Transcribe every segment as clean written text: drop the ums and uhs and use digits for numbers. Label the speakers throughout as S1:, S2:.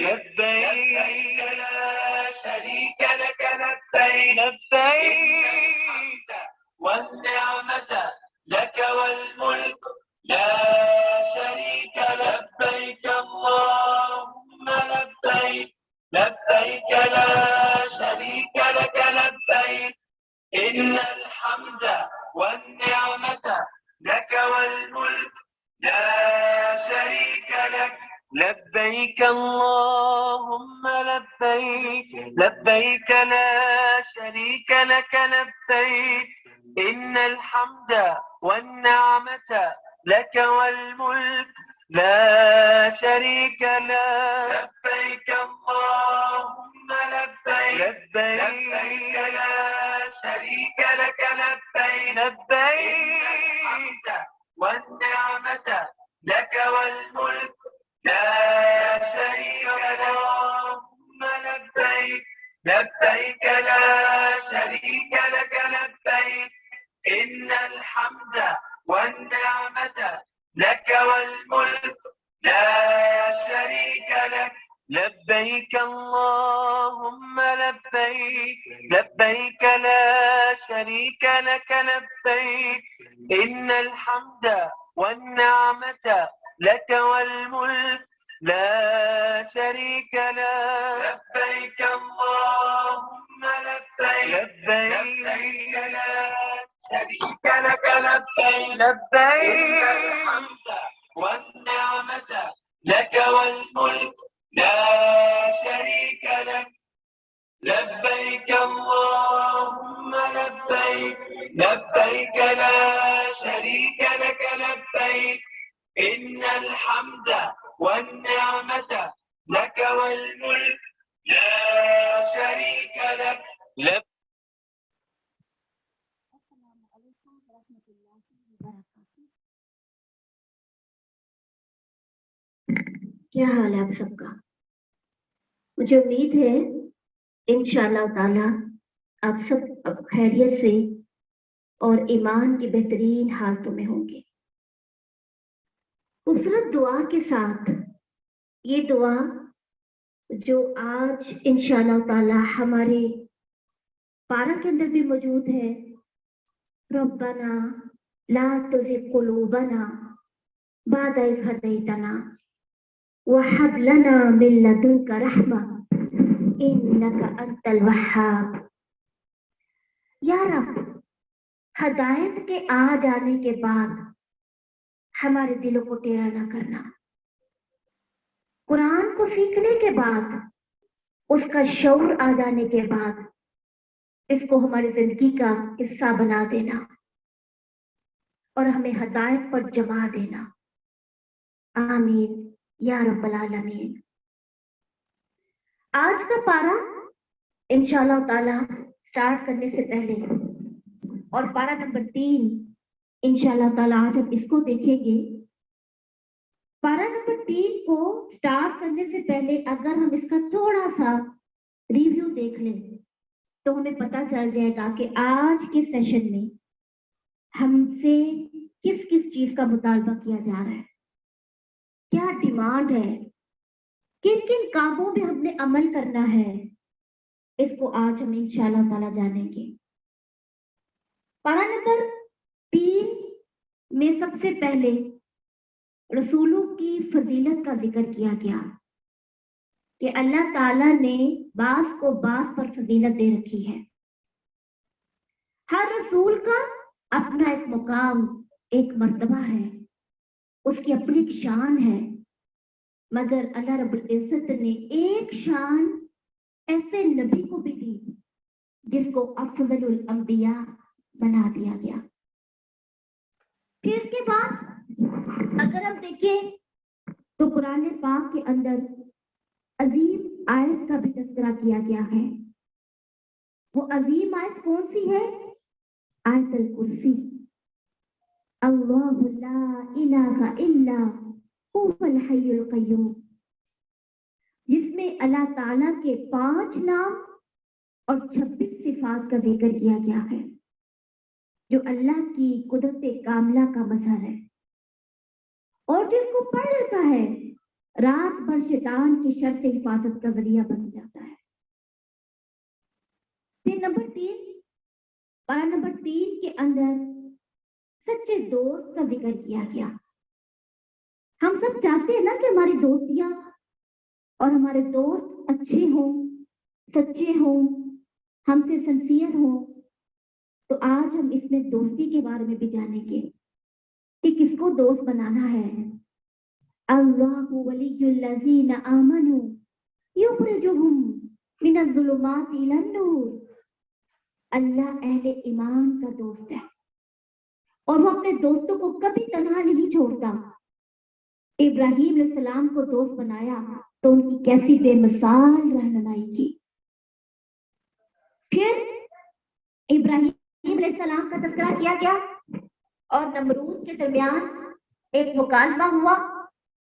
S1: لبيك لا شريك لك لبيك لبيك والنعمة لك والملك لا شريك لبيك اللهم لبيك لبيك لا شريك لك لبيك إن الحمد والنعمة لك والملك لا شريك لك لبيك اللهم لبيك لبيك لا شريك لك لبيك إن الحمد والنعمة لك والملك لا شريك لك لبيك اللهم لبيك لبيك لا شريك لك لبيك لبيك الحمد والنعمة لك والملك لا شريك لك اللهم لبيك لبيك لا شريك لك لبيك إن الحمد والنعمة لك والملك لا شريك لك لبيك اللهم لبيك لبيك لا شريك لك لبيك إن الحمد والنعمة لك والملك لا شريك لك لبيك اللهم لبيك لبيك لا شريك لك لبيك لبيك الحمد والنعمة لك والملك لا شريك لك لبيك اللهم لبيك لبيك لا شريك لك لبيك إن الحمد والنعمة لك والملك لا شريك لك
S2: السلام علیکم ورحمۃ اللہ وبرکاتہ۔ کیا حال ہے آپ سب کا؟ مجھے امید ہے انشاءاللہ تعالی آپ سب خیریت سے اور ایمان کی بہترین حالتوں میں ہوں گے۔ خوبصورت دعا کے ساتھ یہ دعا جو آج انشاءاللہ تعالی ہمارے پارہ کے اندر بھی موجود ہے، ربنا لا تزغ قلوبنا بعد إذ هديتنا وهب لنا من لدنك رحمة إنك أنت الوهاب۔ یا رب، ہدایت کے آ جانے کے بعد ہمارے دلوں کو ٹیڑھا نہ کرنا، قرآن کو سیکھنے کے بعد، اس کا شعور آ جانے کے بعد اس کو ہماری زندگی کا حصہ بنا دینا اور ہمیں ہدایت پر جما دینا، آمین یا رب العالمین۔ آج کا پارہ انشاءاللہ تعالی سٹارٹ کرنے سے پہلے، اور پارہ نمبر 3 انشاءاللہ تعالی آج ہم اس کو دیکھیں گے۔ پارہ نمبر 3 کو سٹارٹ کرنے سے پہلے اگر ہم اس کا تھوڑا سا ریویو دیکھ لیں تو ہمیں پتہ چل جائے گا کہ آج کے سیشن میں ہم سے کس کس چیز کا مطالبہ کیا جا رہا ہے، کیا ڈیمانڈ ہے، کن کن کاموں میں ہم نے عمل کرنا ہے، اس کو آج ہم انشاءاللہ تعالی جانیں گے۔ پارہ نمبر 3 میں سب سے پہلے رسولوں کی فضیلت کا ذکر کیا گیا کہ اللہ تعالیٰ نے بعض کو بعض پر فضیلت دے رکھی ہے۔ ہر رسول کا اپنا ایک مقام، ایک مرتبہ ہے، اس کی اپنی ایک شان ہے، مگر اللہ رب العزت نے ایک شان ایسے نبی کو بھی دی جس کو افضل الانبیاء بنا دیا گیا۔ پھر اس کے بعد اگر ہم دیکھیں تو قرآن پاک کے اندر عظیم آیت کا بھی تذکرہ کیا گیا ہے۔ وہ عظیم آیت کون سی ہے؟ آیت الکرسی، اللہ لا الہ الا هو الحی القیوم، جس میں اللہ تعالیٰ کے 5 نام اور 26 صفات کا ذکر کیا گیا ہے، جو اللہ کی قدرت کاملہ کا مظہر ہے، اور جس کو پڑھ لیتا ہے रात भर शैतान की शर से हिफाजत का जरिया बन जाता है। फिर नंबर 3, पारा नंबर 3 के अंदर सच्चे दोस्त का जिक्र किया गया। हम सब चाहते हैं ना कि हमारी दोस्तियां और हमारे दोस्त अच्छे हों, सच्चे हों, हमसे सिंसियर हों। तो आज हम इसमें दोस्ती के बारे में भी जानेंगे कि किसको दोस्त बनाना है। अल्लाहु वलियुल्लज़ीना आमनू युखरिजुहुम मिनज़्ज़ुलुमाति इलन-नूर। अल्लाह अहले ईमान का दोस्त है और वो अपने दोस्तों को कभी तन्हा नहीं छोड़ता। इब्राहीम अलैहिस्सलाम को दोस्त बनाया तो उनकी कैसी बेमिसाल रहनुमाई की। फिर इब्राहीम अलैहिस्सलाम का तज़किरा किया गया और नमरूद के दरमियान एक मुकालमा हुआ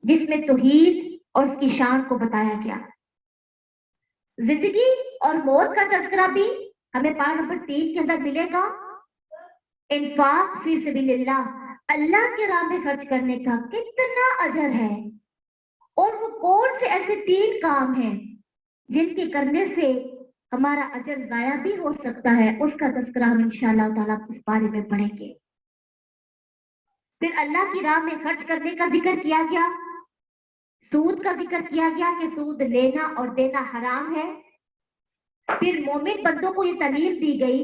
S2: जिसमें तौहीद और उसकी शान को बताया गया। जिंदगी और मौत का तज़किरा भी हमें पारा नंबर 3 के अंदर मिलेगा। इंफाक फी सबिलिल्लाह, अल्लाह के राह में खर्च करने का कितना अजर है और वो कौन से ऐसे 3 काम हैं जिनके करने से हमारा अजर जाया भी हो सकता है, उसका तज़किरा हम इंशाअल्लाह ताला इस बारे में पढ़ेंगे। फिर अल्लाह की राह में खर्च करने का जिक्र किया गया, सूद का जिक्र किया गया कि सूद लेना और देना हराम है। फिर मोमिन बंदों को ये तालीम दी गई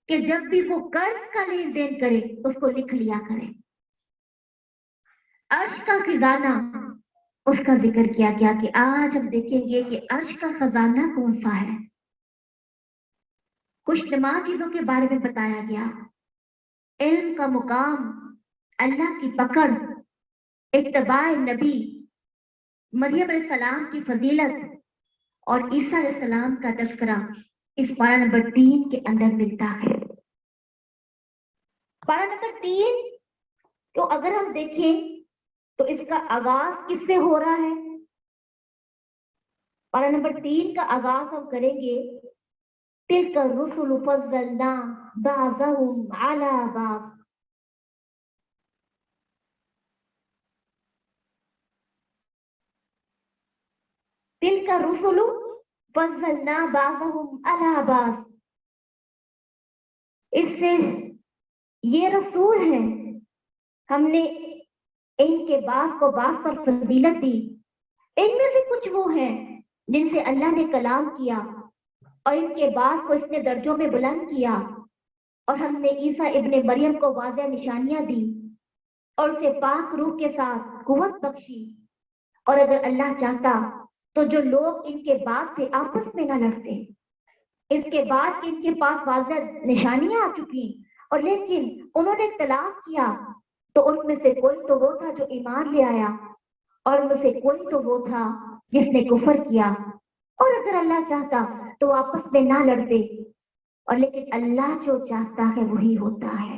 S2: कि जब भी वो कर्ज का लेन देन करे उसको लिख लिया करें। अर्श का खजाना, उसका जिक्र किया गया कि आज हम देखेंगे कि अर्श का खजाना कौन सा है। खुशनुमा चीजों के बारे में बताया गया, इल्म का मुकाम, अल्लाह की पकड़, इत्तबाए नबी, मरियम अलैहिस्सलाम की फजीलत और ईसा अलैहिस्सलाम का तज़किरा इस पारा नंबर 3 के अंदर मिलता है। पारा नंबर 3 तो अगर हम देखें तो इसका आगाज किससे हो रहा है। पारा नंबर 3 का आगाज हम करेंगे, तिल्का रुसुलु फज़्ज़लना बअज़हुम अला बअज़। तिल्का रुसुलु फज़्ज़लना बअज़हुम अला बअज़। इससे ये रसूल हैं, हमने इनके बास को बास पर फजीलत दी। इनमें से कुछ वो हैं जिनसे अल्लाह ने कलाम किया और इनके बास को इसने दर्जों में बुलंद किया और हमने ईसा इब्ने मरियम को वाज़ेह निशानियां दी और उसे पाक रूह के साथ कुव्वत बख्शी। और अगर अल्लाह चाहता तो जो लोग इनके बाद थे आपस में ना लड़ते। इसके बाद इनके पास वाज़ेह निशानियां आ चुकी और लेकिन उन्होंने इख्तिलाफ किया तो उनमें से कोई तो वो था जो ईमान ले आया और उनमें से कोई तो वो था जिसने कुफर किया। और अगर अल्लाह चाहता तो आपस में ना लड़ते और लेकिन अल्लाह जो चाहता है वही होता है।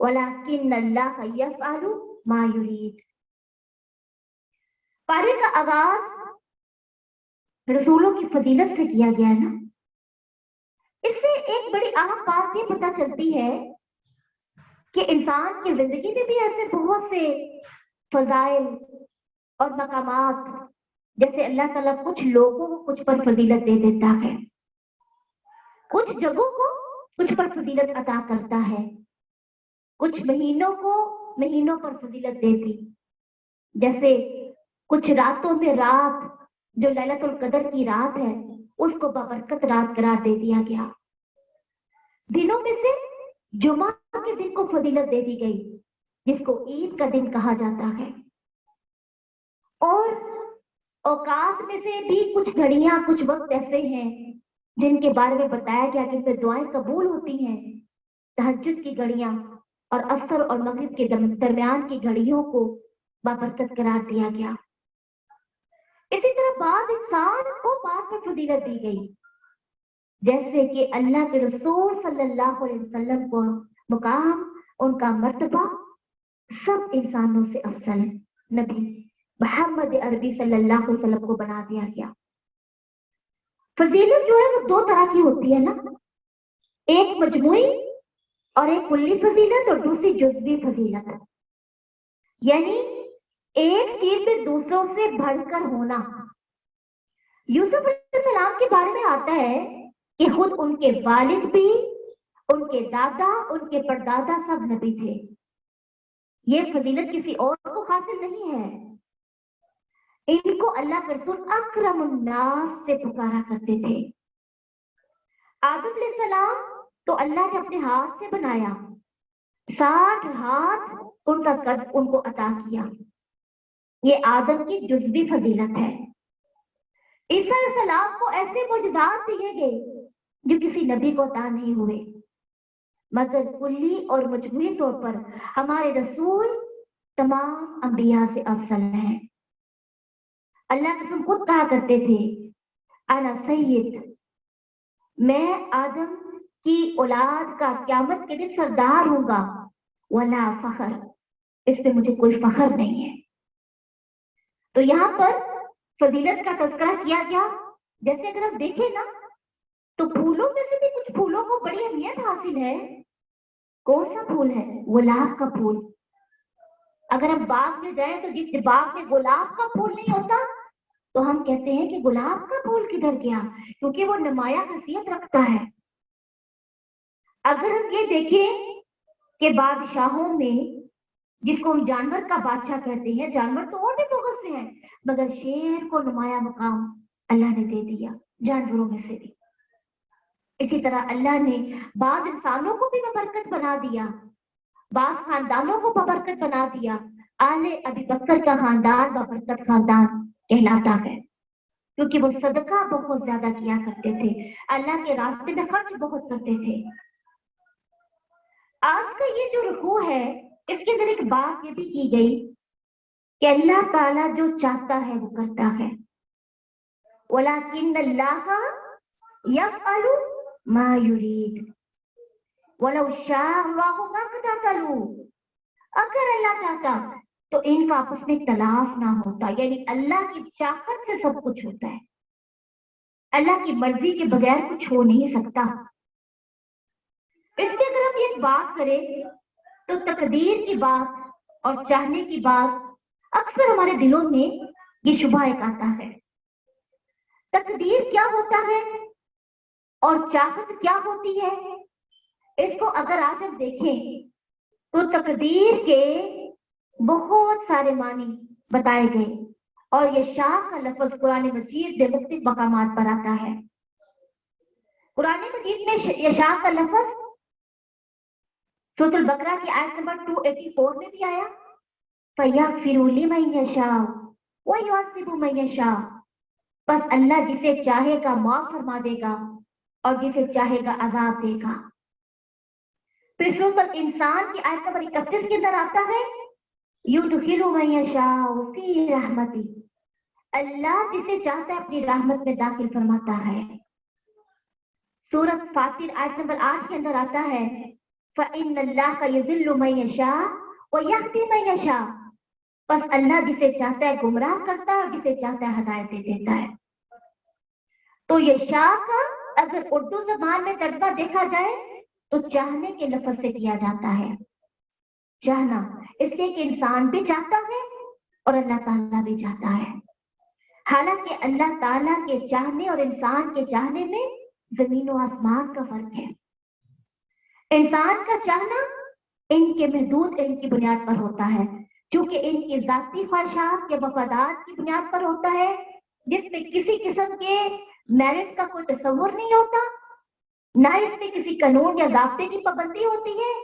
S2: वलाकिन अल्लाह यफ़अलु मा युरीद। पारे का आगाज रसूलों की फजीलत से किया गया है ना। इससे एक बड़ी अहम बात ये पता चलती है कि इंसान की जिंदगी में भी ऐसे बहुत से फजाइल और मकामात, जैसे अल्लाह ताला कुछ लोगों को कुछ पर फजीलत दे देता है, कुछ जगहों को कुछ पर फजीलत अता करता है, कुछ महीनों को महीनों पर फजीलत दे दी। जैसे कुछ रातों में रात जो लैलतुल कदर की रात है उसको बाबरकत रात करार दे दिया गया। दिनों में से जुमा के दिन को फजीलत दे दी गई जिसको ईद का दिन कहा जाता है। और औकात में से भी कुछ घड़ियां, कुछ वक्त ऐसे हैं जिनके बारे में बताया गया कि इनमें दुआएं कबूल होती हैं। तहज्जुद की घड़ियां और असर और मगरिब के दरमियान की घड़ियों को बाबरकत करार दिया गया। इसी तरह बाद इंसान को बात पर फजीलत दी गई, जैसे कि अल्लाह के रसूल सल्लल्लाहु अलैहि वसल्लम को मुकाम, उनका मर्तबा सब इंसानों से अफजल नबी मोहम्मद अरबी सल्लल्लाहु अलैहि वसल्लम को बना दिया गया। फजीलत जो है वो 2 तरह की होती है ना, एक मजमुई और एक कुल्ली फजीलत और दूसरी जुज़वी फजीलत। यानी एक चीज में दूसरों से बढ़कर होना। यूसुफ अलैहिस्सलाम के बारे में आता है कि खुद उनके वालिद भी, उनके दादा, उनके परदादा सब नबी थे। ये फजीलत किसी और को हासिल नहीं है। इनको अल्लाह के रसूल अकरमुन्नास से पुकारा करते थे। आदम अलैहिस्सलाम तो अल्लाह ने अपने हाथ से बनाया, 60 हाथ उनका कद उनको अता किया। ये आदम की जुज़वी फजीलत है। ईसा अलैहिस्सलाम को ऐसे मुजज़ात दिए गए जो किसी नबी को अता नहीं हुए, मगर कुल्ली और मजमूई तौर पर हमारे रसूल तमाम अंबिया से अफजल हैं। अल्लाह कसम खुद कहा करते थे, अना सैयद, मैं आदम की औलाद का क़यामत के दिन सरदार हूंगा, वला फखर, इसमें मुझे कोई फखर नहीं है। तो यहाँ पर फजीलत का तज़किरा किया गया। जैसे अगर आप देखें ना, तो फूलों में से भी कुछ फूलों को बड़ी अहमियत हासिल है। कौन सा फूल है? गुलाब का फूल। अगर हम बाग में जाए तो जिस बाग में गुलाब का फूल नहीं होता तो हम कहते हैं कि गुलाब का फूल किधर गया, क्योंकि वो नुमाया खसियत रखता है। अगर हम ये देखें कि बादशाहों में, जिसको हम जानवर का बादशाह कहते हैं, जानवर तो और भी बहुत से हैं, मगर शेर को नुमाया मकाम अल्लाह ने दे दिया जानवरों में से भी। इसी तरह अल्लाह ने बाद इंसानों को भी बबरकत बना दिया, बास खानदानों को बबरकत बना दिया। आले अबी बकर का खानदान बबरकत खानदान कहलाता है, क्योंकि वो सदका बहुत ज्यादा किया करते थे, अल्लाह के रास्ते में खर्च बहुत करते थे। आज का ये जो रुकू है, इसके अंदर एक बात ये भी की गई कि अल्लाह ताला जो चाहता है वो करता है। वलाकिन अल्लाह यफ़अलु मा युरीद वलौ शाअ अल्लाहु मा क़तलू। अगर अल्लाह चाहता तो इनका आपस में इख्तिलाफ ना होता। यानी अल्लाह की चाहत से सब कुछ होता है, अल्लाह की मर्जी के बगैर कुछ हो नहीं सकता। इसमें अगर हम एक बात करें तो तकदीर की बात और चाहने की बात अक्सर हमारे दिलों में ये शुबहा एक आता है। तकदीर क्या होता है और चाहत क्या होती है, इसको अगर आज हम देखें तो तकदीर के बहुत सारे मानी बताए गए और ये शाह का लफ्ज कुरान मजीद में मुख्तलिफ मकामात पर आता है। कुरान मजीद में ये शाह का लफ्ज सूरह अल-बकरा की आयत नंबर 284 में भी आया, फयगफिरु लिमन यशाअ व युअज़्ज़िबु मन यशाअ। बस अल्लाह जिसे चाहेगा माफ फरमा देगा और जिसे चाहेगा अजाब देगा। फिर सूरह अल-इंसान की आयत नंबर 31 के अंदर आता है, युदखिलु मन यशाअ फी रहमती। अल्लाह जिसे चाहता है अपनी रहमत में दाखिल फरमाता है। सूरत फातिर आयत नंबर 8 के अंदर आता है, फ़इन्नल्लाह यज़िल्लु मन यशाअ व यहदी मन यशाअ। बस अल्लाह जिसे चाहता है गुमराह करता है और जिसे चाहता है हिदायत दे देता है। तो ये शाह का अगर उर्दू ज़बान में तर्जुमा देखा जाए तो चाहने के लफ्ज से किया जाता है। चाहना इसलिए कि इंसान भी चाहता है और अल्लाह ताला भी चाहता है। हालांकि अल्लाह ताला के चाहने और इंसान के चाहने में जमीन और आसमान का फर्क है। इंसान का चाहना इनके महदूद इल्म की बुनियाद पर होता है, क्योंकि इनकी जाती ख्वाहिशात के वफादात की बुनियाद पर होता है, जिसमें किसी किस्म के मेरिट का कोई तस्वुर नहीं होता, ना इसमें किसी कानून या ज़ाब्ते की पाबंदी होती है।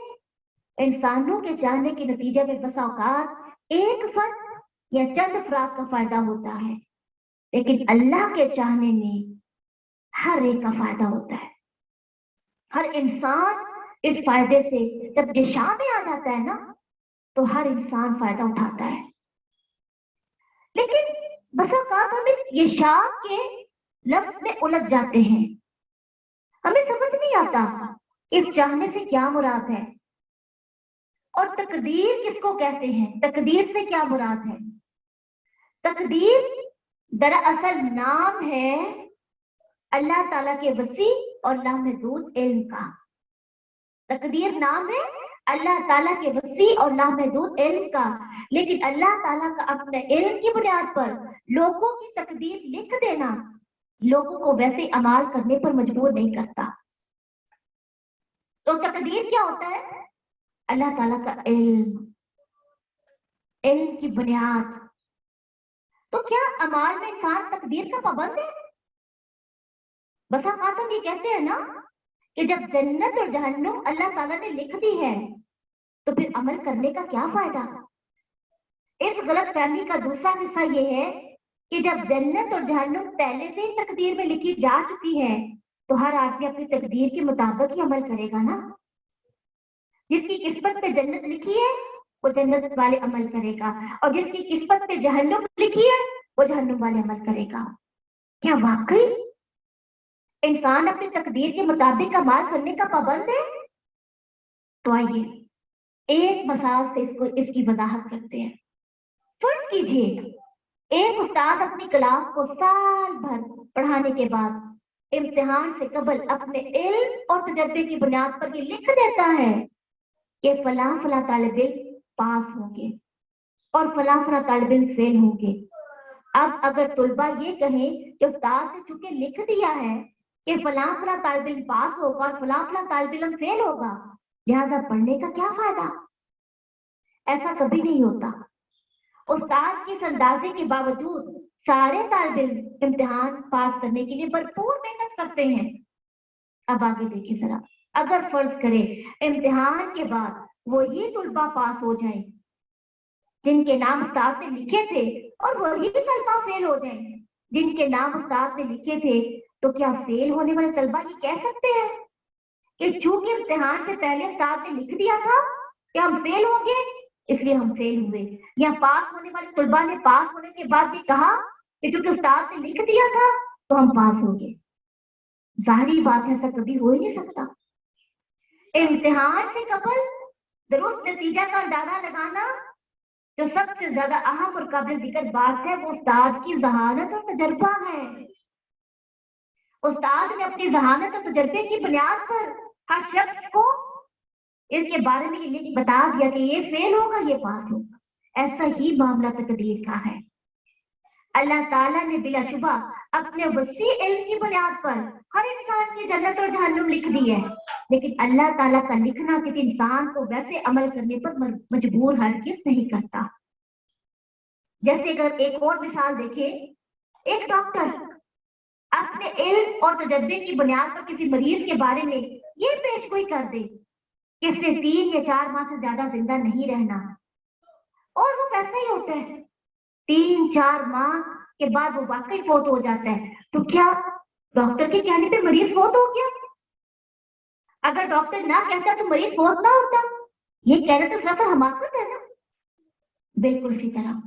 S2: इंसानों के चाहने के नतीजे में बसा औकात एक फर्द या चंद अफराद का फायदा होता है, लेकिन अल्लाह के चाहने में हर एक का फायदा होता है। हर इंसान इस फायदे से जब निशान में आ जाता है ना, तो हर इंसान फायदा उठाता है। लेकिन बस औकात हम ये शाह के लफ्ज में उलझ जाते हैं। हमें समझ नहीं आता इस चाहने से क्या मुराद है और तकदीर किसको कहते हैं, तकदीर से क्या मुराद है। तकदीर दरअसल नाम है अल्लाह ताला के वसी और लामहदूद इल्म का। तकदीर नाम है اللہ تعالیٰ کے وسیع اور لامحدود علم کا، لیکن اللہ تعالیٰ کا اپنے علم کی بنیاد پر لوگوں کی تقدیر لکھ دینا لوگوں کو ویسے عمال کرنے پر مجبور نہیں کرتا۔ تو تقدیر کیا ہوتا ہے؟ اللہ تعالیٰ کا علم، علم کی بنیاد۔ تو کیا عمال میں انسان تقدیر کا پابند ہے؟ بس اوقات ہم یہ کہتے ہیں نا کہ جب جنت اور جہنم اللہ تعالیٰ نے لکھ دی ہے تو پھر عمل کرنے کا کیا فائدہ؟ اس غلط فہمی کا دوسرا حصہ یہ ہے کہ جب جنت اور جہنم پہلے سے ہی تقدیر میں لکھی جا چکی ہے تو ہر آدمی اپنی تقدیر کے مطابق ہی عمل کرے گا نا۔ جس کی قسمت پہ جنت لکھی ہے وہ جنت والے عمل کرے گا، اور جس کی قسمت پہ جہنم لکھی ہے وہ جہنم والے عمل کرے گا۔ کیا واقعی انسان اپنی تقدیر کے مطابق عمل کرنے کا پابند ہے؟ تو آئیے ایک مثال سے اس کی وضاحت کرتے ہیں۔ فرض کیجیے ایک استاد اپنی کلاس کو سال بھر پڑھانے کے بعد امتحان سے قبل اپنے علم اور تجربے کی بنیاد پر یہ لکھ دیتا ہے کہ فلاں فلاں طالب علم پاس ہوں گے اور فلاں فلاں طالب علم فیل ہوں گے۔ اب اگر طلبہ یہ کہیں کہ استاد نے چونکہ لکھ دیا ہے کہ فلاں فلاں طالب علم پاس ہوگا اور فلاں فلاں طالب علم فیل ہوگا، لہذا پڑھنے کا کیا فائدہ؟ ایسا کبھی نہیں ہوتا۔ استاد کی اس اندازے کے باوجود سارے طالب علم امتحان پاس کرنے کے لیے بھرپور محنت کرتے ہیں۔ اب آگے دیکھیں ذرا، اگر فرض کرے امتحان کے بعد وہی طلبہ پاس ہو جائیں جن کے نام استاد نے لکھے تھے اور وہی طلبہ فیل ہو جائیں جن کے نام استاد نے لکھے تھے، تو کیا فیل ہونے والے طلبہ یہ کہہ سکتے ہیں کہ چونکہ امتحان سے پہلے استاد نے لکھ دیا تھا کہ ہم فیل ہوں گے اس لیے ہم فیل ہوئے، یا پاس ہونے والے طلبہ نے پاس ہونے کے بعد یہ کہا کہ چونکہ استاد نے لکھ دیا تھا تو ہم پاس ہوں گے؟ ظاہری بات ہے ایسا کبھی ہو ہی نہیں سکتا۔ امتحان سے قبل درست نتیجہ کا اندازہ لگانا جو سب سے زیادہ اہم اور قابل ذکر بات ہے وہ استاد کی ذہانت اور تجربہ ہے۔ استاد نے اپنی ذہانت اور تجربے کی بنیاد پر ہر شخص کو اس کے بارے میں یہ بتا دیا کہ یہ فیل ہوگا یہ پاس ہوگا۔ ایسا ہی معاملہ تقدیر کا ہے۔ اللہ تعالیٰ نے بلا شبہ اپنے وسیع علم کی بنیاد پر ہر انسان کی جنت اور جہنم لکھ دی ہے، لیکن اللہ تعالیٰ کا لکھنا کسی انسان کو ویسے عمل کرنے پر مجبور ہرگز نہیں کرتا۔ جیسے اگر ایک اور مثال دیکھیں، ایک ڈاکٹر اپنے علم اور تجربے کی بنیاد پر کسی مریض کے بارے میں یہ پیش گوئی کر دے کہ اس نے 3 یا 4 ماہ سے زیادہ زندہ نہیں رہنا، اور وہ ویسا ہی ہوتا ہے، 3-4 ماہ کے بعد وہ واقعی فوت ہو جاتا ہے، تو کیا ڈاکٹر کے کہنے پہ مریض فوت ہو گیا؟ اگر ڈاکٹر نہ کہتا تو مریض فوت نہ ہوتا؟ یہ کہنا تو سراسر حماقت ہے نا۔ بالکل اسی طرح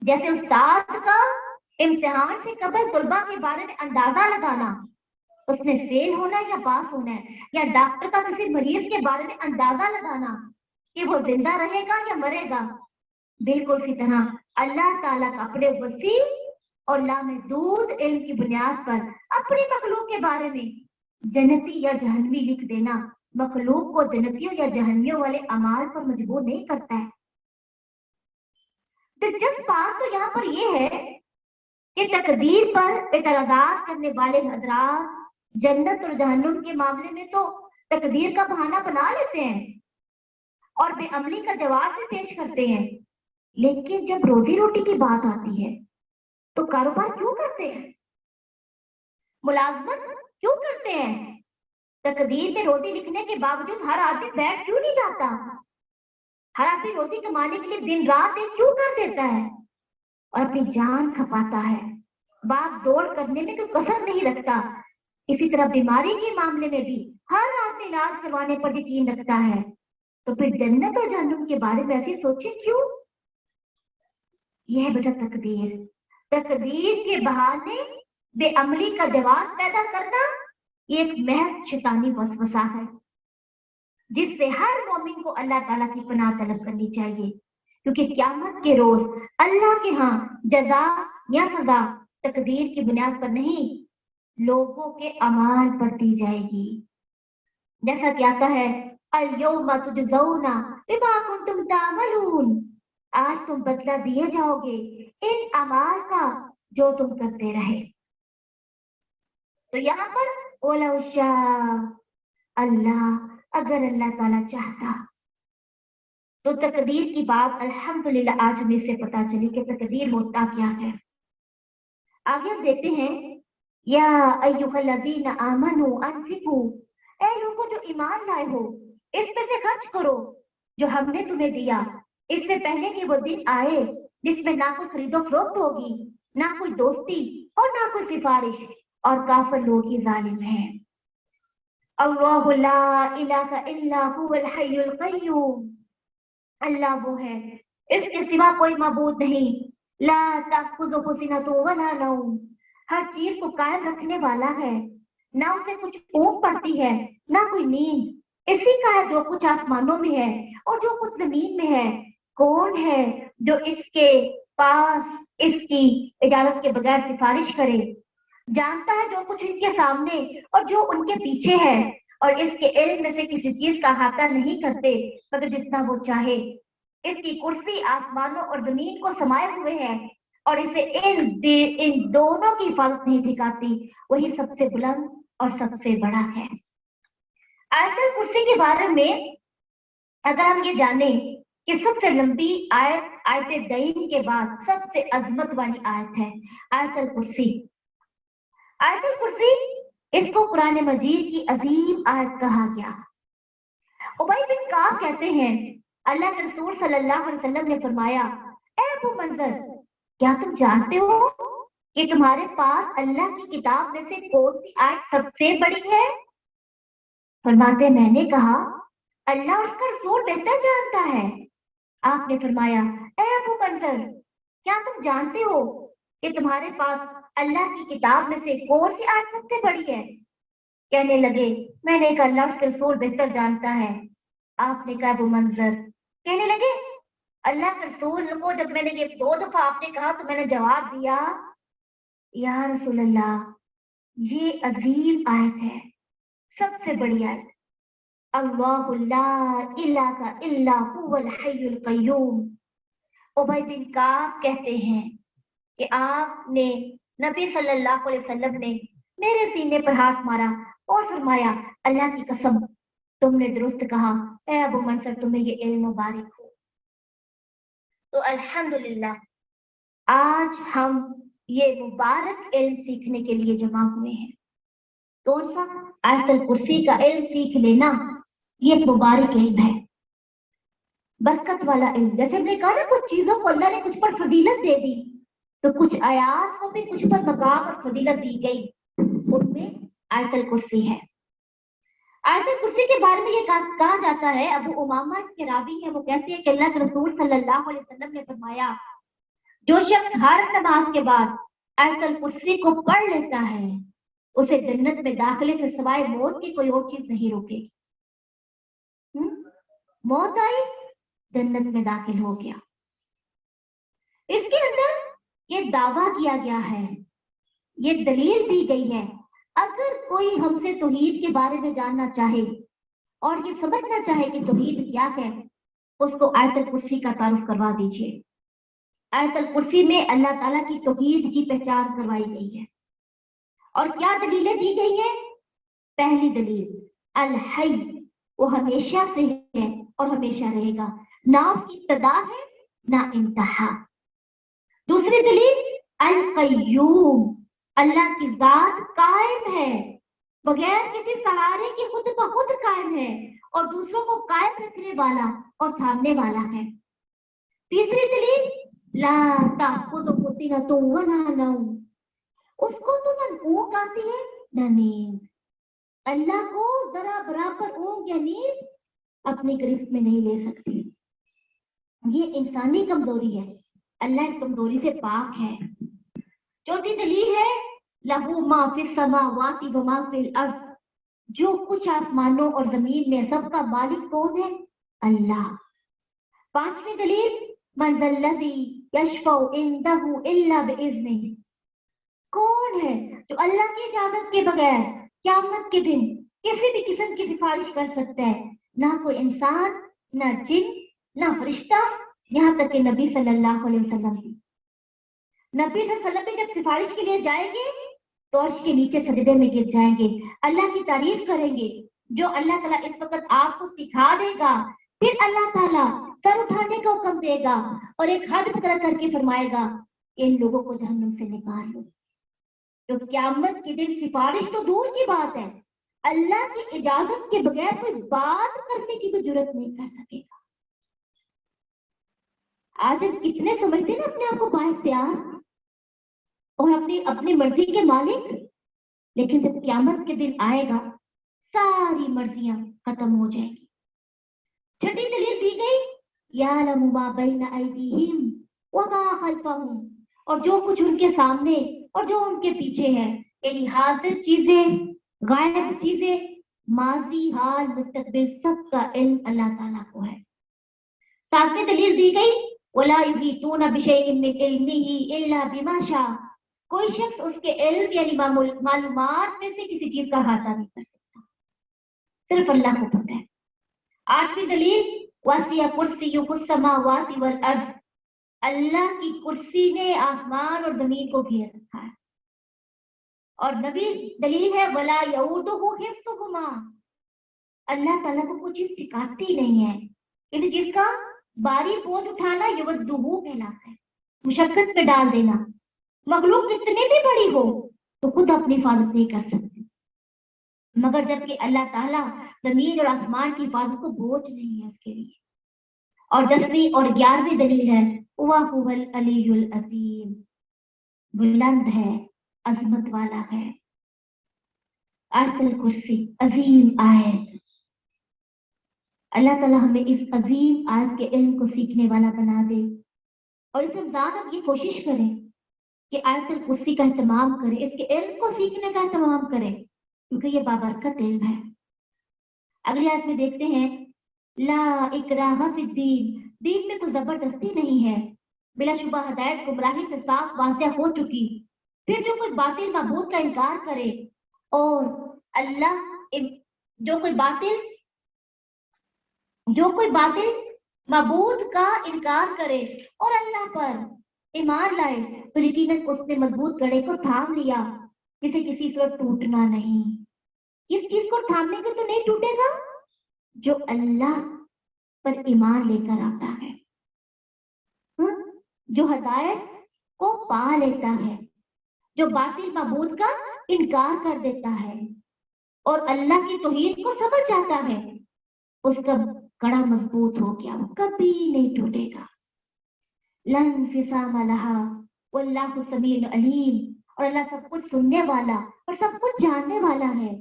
S2: جیسے استاد کا امتحان سے قبل طلبہ کے بارے میں اندازہ لگانا اس نے فیل ہونا یا پاس ہونا ہے، یا ڈاکٹر کا کسی مریض کے بارے میں اندازہ لگانا کہ وہ زندہ رہے گا یا مرے گا، بالکل اسی طرح اللہ تعالیٰ کا اپنے وسیع اور لامحدود علم کی بنیاد پر اپنی مخلوق کے بارے میں جنتی یا جہنمی لکھ دینا مخلوق کو جنتیوں یا جہنمیوں والے اعمال پر مجبور نہیں کرتا ہے۔ دلچسپ بات تو یہاں پر یہ ہے کہ تقدیر پر اعتراضات کرنے والے حضرات جنت اور جہنم کے معاملے میں تو تقدیر کا بہانہ بنا لیتے ہیں اور بے عملی کا جواب بھی پیش کرتے ہیں، لیکن جب روزی روٹی کی بات آتی ہے تو کاروبار کیوں کرتے ہیں؟ ملازمت کیوں کرتے ہیں؟ تقدیر میں روزی لکھنے کے باوجود ہر آدمی بیٹھ کیوں نہیں جاتا؟ ہر آدمی روزی کمانے کے لیے دن رات ایک کیوں کر دیتا ہے اور اپنی جان کھپاتا ہے، باغ دوڑ کرنے میں کوئی کسر نہیں رکھتا؟ اسی طرح بیماری کے معاملے میں بھی ہر آدمی علاج کروانے پر یقین رکھتا ہے، تو پھر جنت اور جہنم کے بارے میں ایسی سوچیں کیوں؟ یہ بیٹا تقدیر کے بہانے بے عملی کا جواز پیدا کرنا یہ ایک محض شیطانی وسوسہ ہے جس سے ہر مومن کو اللہ تعالیٰ کی پناہ طلب کرنی چاہیے، کیونکہ قیامت کے روز اللہ کے ہاں جزا یا سزا تقدیر کی بنیاد پر نہیں لوگوں کے اعمال پر دی جائے گی۔ جیسا کہ آتا ہے अल-यौमा तुजज़ौना बिमा कुंतुम तामलून, आज तुम बदला दिए जाओगे इन अमाल का जो तुम करते रहे। तो यहाँ पर वलौ शाअ अल्लाह, अगर अल्लाह ताला चाहता। तो तकदीर की बात अल्हम्दुलिल्लाह आज हमें से पता चली कि तकदीर होता क्या है। आगे हम देखते हैं, या अय्युहल्लज़ीना आमनू अनफिकू, ऐ लोगों जो ईमान लाए हो, इसमें से खर्च करो जो हमने तुम्हें दिया, इससे पहले कि वो दिन आए जिसमें ना कोई खरीदो फरोख्त होगी, ना कोई दोस्ती और ना कोई सिफारिश, और काफिर लोग ही जालिम हैं। अल्लाहु ला इलाहा इल्ला हुवल हय्युल क़य्यूम, अल्लाह वो है, इसके सिवा कोई माबूद नहीं। ला ताखुज़ुहु सिनतुन वला नौम, हर चीज को कायम रखने वाला है, ना उसे कुछ ऊँघ पड़ती है ना कोई नींद। इसी का है जो कुछ आसमानों में है और जो कुछ जमीन में है। कौन है जो इसके पास इसकी इजाजत के बगैर सिफारिश करे? जानता है जो कुछ इनके सामने और जो उनके पीछे है, और इसके इल्म में से किसी चीज का अहाता नहीं करते मगर जितना वो चाहे। इसकी कुर्सी आसमानों और जमीन को समाये हुए है, और इसे इन दोनों की हिफाजत नहीं दिखाती। वही सबसे बुलंद और सबसे बड़ा है। आयतल कुर्सी के बारे में अगर हम ये जाने कि सबसे लंबी आयत आयत दईन के बाद सबसे अजमत वाली आयत है आयतल कुर्सी। आयतल कुर्सी, इसको कुरान मजीद की अजीम आयत कहा गया। उबई बिन काब कहते हैं, अल्लाह के रसूल सल्लल्लाहु अलैहि वसल्लम ने फरमाया, ए अबू मंजर, क्या तुम जानते हो कि तुम्हारे पास अल्लाह की किताब में से कौन सी आयत सबसे बड़ी है? फरमाते, मैंने कहा, अल्लाह उसका रसूल बेहतर जानता है। आपने फरमाया, ए अबू मंजर, क्या तुम जानते हो कि तुम्हारे पास अल्लाह की किताब में से कौन सी आयत सबसे बड़ी है? कहने लगे, मैंने कहा, अल्लाह उसके रसूल बेहतर जानता है। आपने कहा, अबू मंजर, कहने लगे, अल्लाह के रसूल को जब मैंने ये 2 दफा आपने कहा तो मैंने जवाब दिया, या रसूल अल्लाह, ये अजीम आयत है, सबसे बड़ी आयत। अल्लाहु ला इलाहा इल्ला हुवल हय्युल क़य्यूम। उबई बिन काब कहते हैं कि आपने नबी सल्लल्लाहु अलैहि वसल्लम ने मेरे सीने पर हाथ मारा और फरमाया, अल्लाह की कसम, तुमने दुरुस्त कहा, ए अबू मंसर, तुम्हें ये इल्म मुबारक हो। तो अल्हम्दुलिल्लाह आज हम ये मुबारक इल्म सीखने के लिए जमा हुए हैं। कौन सा? आयतल कुर्सी का इल्म सीख लेना, ये मुबारक इल्म है, बरकत वाला इल्म। जैसे हमने कहा ना, कुछ चीजों को अल्लाह ने कुछ पर फजीलत दे दी, तो कुछ आयात को भी कुछ पर मकाम और फजीलत दी गई, उनमें आयतल कुर्सी है। आयतल कुर्सी के बारे में ये कहा जाता है, अबू उमामा इसके रावी है, वो कहते हैं कि अल्लाह के रसूल सल्लल्लाहु अलैहि वसल्लम ने फरमाया, जो शख्स हर नमाज के बाद आयतल कुर्सी को पढ़ लेता है, उसे जन्नत में दाखिले से सिवाय मौत की कोई और चीज नहीं रोकेगी। मौत आई, जन्नत में दाखिल हो गया। इसके अंदर ये दावा किया गया है, ये दलील दी गई है, अगर कोई हमसे तौहीद के बारे में जानना चाहे और ये समझना चाहे कि तौहीद क्या है, उसको आयतल कुर्सी का तारुफ करवा दीजिए। आयतल कुर्सी में अल्लाह ताला की तौहीद की पहचान करवाई गई है। और क्या दलीलें दी गई है? पहली दलील, अल हय, वो हमेशा से है और हमेशा रहेगा, ना उसकी इब्तिदा है ना इंतहा। दूसरी दलील, अल कय्यूम, अल्लाह की जात कायम है, बगैर किसी सहारे के खुद ब खुद कायम है और दूसरों को कायम रखने वाला और थामने वाला है। तीसरी दलील, ला ताखुज़ुहु सिनतुन वला नौम, उसको तो न ऊँघ आती है न नींद। अल्लाह को जरा बराबर ऊँघ या नींद अपनी गिरफ्त में नहीं ले सकती। ये इंसानी कमजोरी है, अल्लाह इस कमजोरी से पाक है। चौथी दलील है, लहू मा फिस समावाति व मा फिल अर्ज़, जो कुछ आसमानों और जमीन में सबका मालिक कौन है? अल्लाह। पांचवी दलील, मन ज़ल्लज़ी यशफ़उ इंदहु इल्ला बिइज़्निही, कौन है जो अल्लाह की इजाजत के बगैर क़यामत के दिन किसी भी किस्म की सिफारिश कर सकता है? ना कोई इंसान, ना जिन, ना फरिश्ता, यहाँ तक कि नबी सल्लल्लाहु अलैहि वसल्लम भी। नबी सल्लल्लाहु अलैहि वसल्लम भी जब सिफारिश के लिए जाएंगे तो अर्श के नीचे सजदे में गिर जाएंगे, अल्लाह की तारीफ करेंगे, जो अल्लाह ताला इस वक्त आपको सिखा देगा। फिर अल्लाह ताला सर उठाने का हुक्म देगा और एक हद मुकर्रर करके फरमाएगा, इन लोगों को जहन्नम से निकाल लो। तो क़यामत के दिन सिफारिश तो दूर की बात है, अल्लाह की इजाजत के बगैर कोई बात करने की भी जरूरत नहीं कर सकेगा। आज हम कितने समझते हैं ना अपने आप को बाइख्तियार और अपनी मर्जी के मालिक, लेकिन जब क़यामत के दिन आएगा सारी मर्जियां खत्म हो जाएगी। छठी दलील दी गई, यालमु मा बैना अयदीहिम व मा खल्फहुम, और जो कुछ उनके सामने और जो उनके पीछे है, यानी हाजिर चीजें, गायब चीजें, माजी, हाल, मुस्तकबिल, सबका इल्म अल्लाह ताला को है। सातवीं दलील दी गई, वला युहीतूना बिशैइन मिन इल्मिही इल्ला बिमा शाअ, कोई शख्स उसके इल्म यानी मालूमात में से किसी चीज का अहाता नहीं कर सकता, सिर्फ अल्लाह को पता है। आठवीं दलील, वसिया कुर्सियुहुस समावाति वल अर्ज़, अल्लाह की कुर्सी ने आसमान और जमीन को घेर रखा है। और नबी दलील है, वला यऊदुहु हिफ्ज़ुहुमा, अल्लाह ताला को कुछ चीज टिकाती नहीं है, किसी चीज का भारी बोझ उठाना युवद्दुहु कहलाता है, मुशक्कत पे डाल देना। मखलूक कितनी भी बड़ी हो तो खुद अपनी हिफाजत नहीं कर सकती, मगर जबकि अल्लाह ताला जमीन और आसमान की हिफाजत को बोझ नहीं है उसके लिए। और 10वीं और 11वीं दलील है, वहुवल अलीयुल अज़ीम, बुलंद है, अजमत वाला है। आयतुल कुर्सी अजीम आयत, अल्लाह ताला हमें इस अजीम आयत के इल्म को सीखने वाला बना दे। और इस रमजान हम ये कोशिश करें कि आयतुल कुर्सी का एहतमाम करें, इसके इल्म को सीखने का एहतमाम करें, क्योंकि ये बाबरकत इल्म है। अगली आयत में देखते हैं, ला इकराहा फिद्दीन, दीन में कोई जबरदस्ती नहीं है, बिलाशुबा हदायत गुमराही से साफ वाज़िह हो चुकी। फिर जो कोई बातिल माबूद का इनकार करे और जो कोई बातिल माबूद का इनकार करे और अल्लाह पर ईमान लाए, तो यकीनन उसने मजबूत गड़े को थाम लिया, किसी से टूटना नहीं। किस चीज को थामने को तो नहीं टूटेगा, जो अल्लाह पर ईमान लेकर आता है, जो हदायत को पा लेता है, जो बातिल माबूद का इनकार कर देता है और अल्लाह की तौहीद को समझ जाता है, उसका कड़ा मजबूत हो गया, वो कभी नहीं टूटेगा। लन फिसाम लहा वल्लाहु समीउन अलीम, और अल्लाह सब कुछ सुनने वाला और सब कुछ जानने वाला है।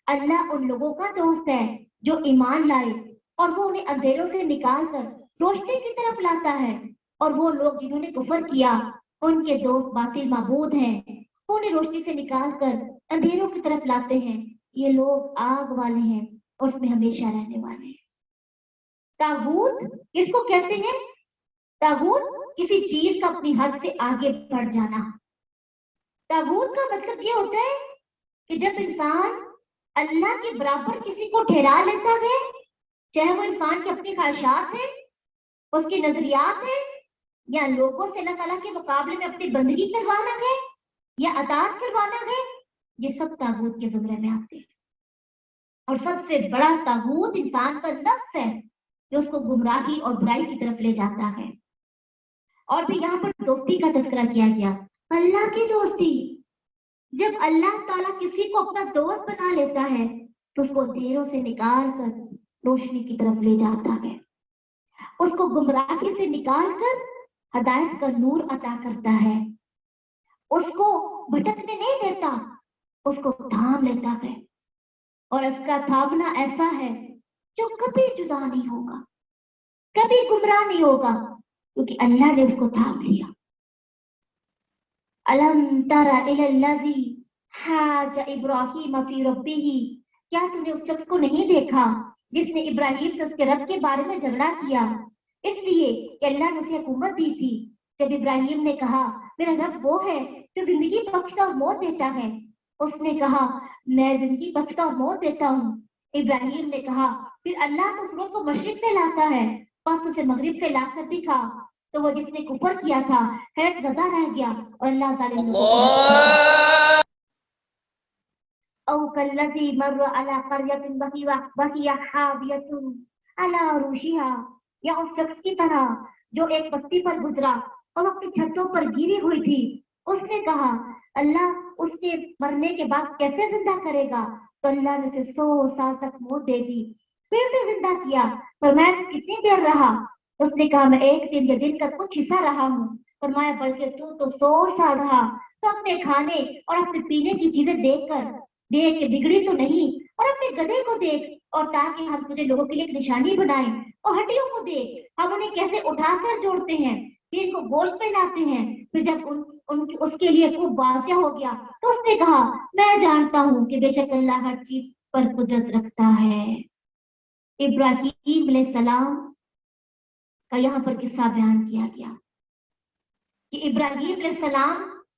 S2: अल्लाह उन लोगों का दोस्त है जो ईमान लाए और वो उन्हें अंधेरों से निकाल कर रोशनी की तरफ लाता है, और वो लोग जिन्होंने कुफर किया उनके दोस्त बातिल माबूद हैं, वो उन्हें रोशनी से निकाल कर अंधेरों की तरफ लाते हैं। ये लोग आग वाले हैं और उसमें हमेशा रहने वाले हैं। तागूत किसको कहते हैं? तागूत किसी चीज का अपनी हद से आगे बढ़ जाना। तागूत का मतलब ये होता है कि जब इंसान अल्लाह के बराबर किसी को ठहरा लेता है, चाहे वो इंसान की अपनी ख्वाहिशात है, उसके नजरियात है, या लोगों से अल्लाह ताला के मुकाबले में अपनी बंदगी करवाना है या अतात करवाना है, ये सब तागूत के ज़ुमरे में आते हैं। और सबसे बड़ा तागूत इंसान का नफ्स है, जो उसको गुमराही और बुराई की तरफ ले जाता है। और फिर यहाँ पर दोस्ती का तज़किरा किया गया, अल्लाह की दोस्ती। जब अल्लाह ताला किसी को अपना दोस्त बना लेता है तो उसको अंधेरों से निकाल कर रोशनी की तरफ ले जाता है, उसको गुमराही से निकाल कर हदायत का नूर अता करता है, उसको भटकने नहीं देता, उसको थाम लेता है। और इसका थामना ऐसा है जो कभी जुदा नहीं होगा, कभी गुमराह नहीं होगा, क्योंकि अल्लाह ने उसको थाम लिया। अलम तरा इलल्लज़ी हाजा इब्राहीम फी रब्बिही, क्या तूने उस शख्स को नहीं देखा जिसने इब्राहिम से उसके रब के बारे में झगड़ा किया, इसलिए कि अल्लाह ने उसे हुकूमत दी थी। जब इब्राहिम ने कहा मेरा रब वो है जो जिंदगी बख्शता और मौत देता है, उसने कहा मैं जिंदगी बख्शता और मौत देता हूँ। इब्राहिम ने कहा پھر اللہ تو سورج کو مشرق سے لاتا ہے، بس اسے مغرب سے لا کر دکھا، تو وہ جس نے کفر کیا تھا حیرت زدہ رہ گیا اور اللہ ظالم لوگوں کو او کلذی مر علی قریۃ وہی حاویۃ علی عروشها، یا اس شخص کی طرح جو ایک بستی پر گزرا اور اپنی چھتوں پر گری ہوئی تھی، اس نے کہا اللہ اس کے مرنے کے بعد کیسے زندہ کرے گا؟ تو اللہ نے اسے 100 سال تک موت دے دی، پھر اسے زندہ کیا، فرمایا کتنی دیر رہا؟ اس نے کہا میں ایک دن یا دن کا کچھ حصہ رہا ہوں، فرمایا بلکہ تو 100 سال رہا، تو اپنے کھانے اور اپنے پینے کی چیزیں دیکھ کہ بگڑی تو نہیں، اور اپنے گدھے کو دیکھ، اور تاکہ ہم تجھے لوگوں کے لیے ایک نشانی بنائیں، اور ہڈیوں کو دیکھ ہم انہیں کیسے اٹھا کر جوڑتے ہیں، پھر ان کو گوشت پہناتے ہیں، پھر جب اس کے لیے خوب واضح ہو گیا تو اس نے کہا میں جانتا ہوں کہ بے شک اللہ ہر چیز پر قدرت رکھتا ہے۔ ابراہیم علیہ السلام کا یہاں پر قصہ بیان کیا گیا کہ ابراہیم علیہ السلام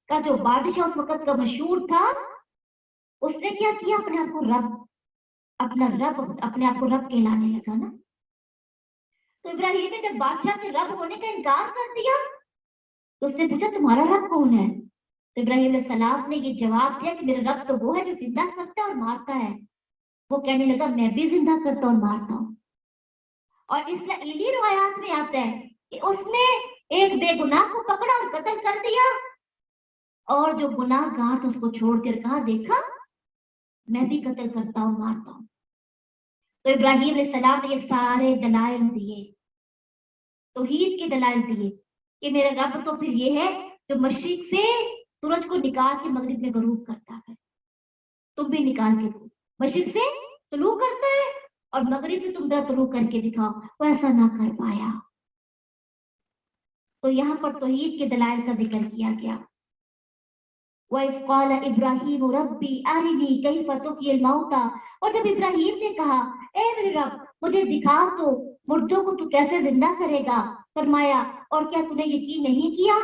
S2: کا جو بادشاہ اس وقت کا مشہور تھا، اس نے کیا کیا؟ اپنے آپ کو رب کہلانے لگا نا۔ تو ابراہیم نے جب بادشاہ کے رب ہونے کا انکار کر دیا تو اس نے پوچھا تمہارا رب کون ہے؟ تو ابراہیم علیہ السلام نے یہ جواب دیا کہ میرا رب تو وہ ہے جو زندہ کرتا ہے اور مارتا ہے۔ وہ کہنے لگا میں بھی زندہ کرتا اور مارتا ہوں۔ اور اسرائیلی روایات میں آتا ہے کہ اس نے ایک بے گناہ کو پکڑا اور قتل کر دیا، اور جو گناہ گار تھا اس کو چھوڑ کر کہا دیکھا میں بھی قتل کرتا ہوں مارتا ہوں۔ تو ابراہیم علیہ السلام نے یہ سارے دلائل دیے، توحید کے دلائل دیے کہ میرا رب تو پھر یہ ہے جو مشرق سے سورج کو نکال کے مغرب میں غروب کرتا ہے، تم بھی نکال کے دو، مشرق سے طلوع کرتا ہے اور مغرب سے تم ذرا طلوع کر کے دکھاؤ، وہ ایسا نہ کر پایا۔ تو یہاں پر توحید کے دلائل کا ذکر کیا گیا۔ وَإِذْ قَالَ إِبْرَاهِيمُ رَبِّي أَرِنِي كَيْفَ تُحْيِي الْمَوْتَى، اور جب ابراہیم نے کہا اے میرے رب مجھے دکھا تو مردوں کو تو کیسے زندہ کرے گا، فرمایا اور کیا تم نے یقین نہیں کیا؟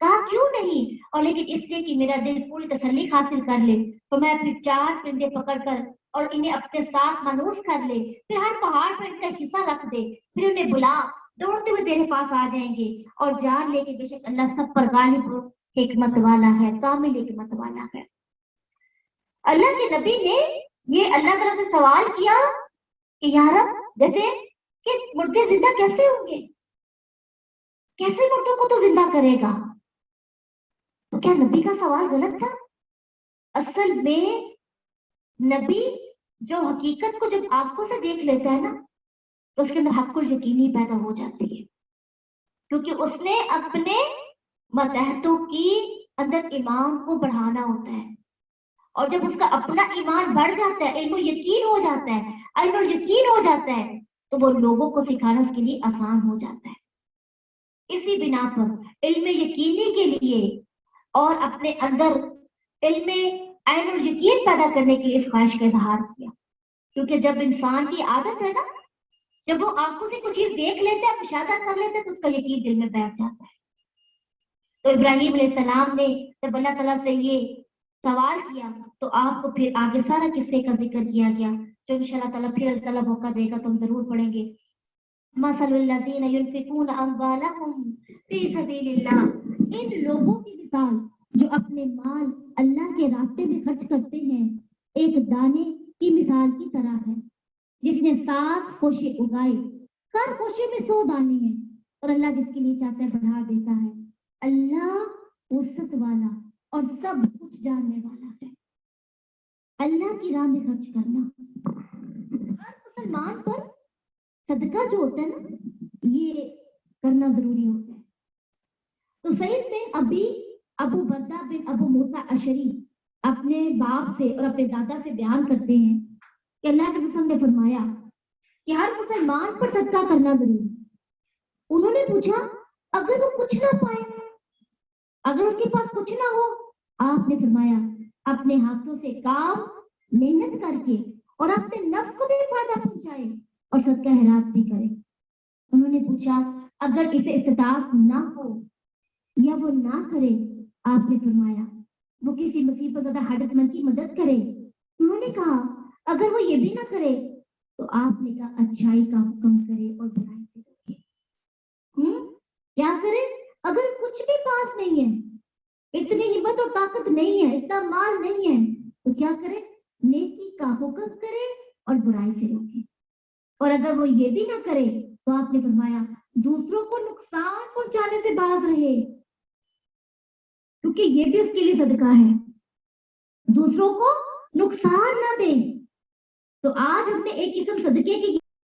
S2: کہا کیوں نہیں؟ اور لیکن اس لیے کہ میرا دل پوری تسلی حاصل کر لے، فرمایا پھر 4 پرندے پکڑ کر اور انہیں اپنے ساتھ مانوس کر لے، پھر ہر پہاڑ پر ان کا حصہ رکھ دے، پھر انہیں بلا، دوڑتے ہوئے تیرے پاس آ جائیں گے، اور جان لے کے بے شک اللہ سب پر غالب حکمت والا ہے، کامل حکمت والا ہے۔ اللہ کے نبی نے یہ اللہ تعالیٰ سے سوال کیا کہ یا رب جیسے کہ مردے زندہ کیسے ہوں گے، کیسے مردوں کو تو زندہ کرے گا؟ تو کیا نبی کا سوال غلط تھا؟ اصل میں نبی جو حقیقت کو جب آنکھوں سے دیکھ لیتا ہے نا تو اس کے اندر حق الیقینی پیدا ہو جاتی ہے، کیونکہ اس نے اپنے ماتحتوں کی اندر ایمان کو بڑھانا ہوتا ہے، اور جب اس کا اپنا ایمان بڑھ جاتا ہے، علم و یقین ہو جاتا ہے، علم و یقین ہو جاتا ہے تو وہ لوگوں کو سکھانا اس کے لیے آسان ہو جاتا ہے۔ اسی بنا پر علم یقینی کے لیے اور اپنے اندر علم عین الیقین پیدا کرنے کے لیے اس خواہش کا اظہار کیا، کیونکہ جب انسان کی عادت ہے نا، جب وہ آنکھوں سے کچھ چیز دیکھ لیتے ہیں، مشاہدہ کر لیتے ہیں تو اس کا یقین دل میں بیٹھ جاتا ہے۔ تو ابراہیم علیہ السلام نے جب اللہ تعالیٰ سے یہ سوال کیا تو آپ کو پھر آگے سارا قصے کا ذکر کیا گیا، جو انشاءاللہ تعالیٰ پھر اللہ تعالیٰ موقع دے گا تو ہم ضرور پڑھیں گے۔ مثل الذین ينفقون اموالهم فی سبیل اللہ، ان لوگوں کی مثال جو اپنے مال اللہ کے راستے میں خرچ کرتے ہیں ایک دانے کی مثال کی طرح ہے، جس نے 7 خوشے اگائے، ہر خوشے میں 100 دانے ہیں، اور اللہ جس کے لیے چاہتا ہے بڑھا دیتا ہے۔ اللہ وسعت والا اور سب کچھ جاننے والا ہے۔ اللہ کی راہ میں خرچ کرنا ہر مسلمان پر صدقہ جو ہوتا ہے نا یہ کرنا ضروری ہوتا ہے۔ تو سعید میں ابو بردہ بن ابو موسیٰ اشعری اپنے باپ سے اور اپنے دادا سے بیان کرتے ہیں کہ اللہ کے رسول نے فرمایا کہ ہر مسلمان پر صدقہ کرنا ضروری ہے۔ انہوں نے پوچھا اگر وہ کچھ نہ پائے، اگر اس کے پاس کچھ نہ ہو؟ آپ نے فرمایا اپنے ہاتھوں سے کام محنت کر کے اور اپنے نفس کو بھی فائدہ پہنچائے اور صدقہ خیرات بھی کرے۔ انہوں نے پوچھا اگر اسے استطاعت نہ ہو یا وہ نہ کرے؟ آپ نے فرمایا وہ کسی مصیبت زدہ حاجت مند کی مدد کرے۔ انہوں نے کہا اگر وہ یہ بھی نہ کرے تو آپ نے کہا اچھائی کا حکم کرے اور برائی سے روکے. کیا کرے؟ اگر کچھ بھی پاس نہیں ہے، اتنی ہمت اور طاقت نہیں ہے، اتنا مال نہیں ہے، تو کیا کرے؟ نیکی کا حکم کرے اور برائی سے روکے. اور اگر وہ یہ بھی نہ کرے تو آپ نے فرمایا دوسروں کو نقصان پہنچانے سے باز رہے، کیونکہ یہ بھی اس کے لیے صدقہ ہے، دوسروں کو نقصان نہ دے. تو آج ہم نے ایک قسم صدقے کی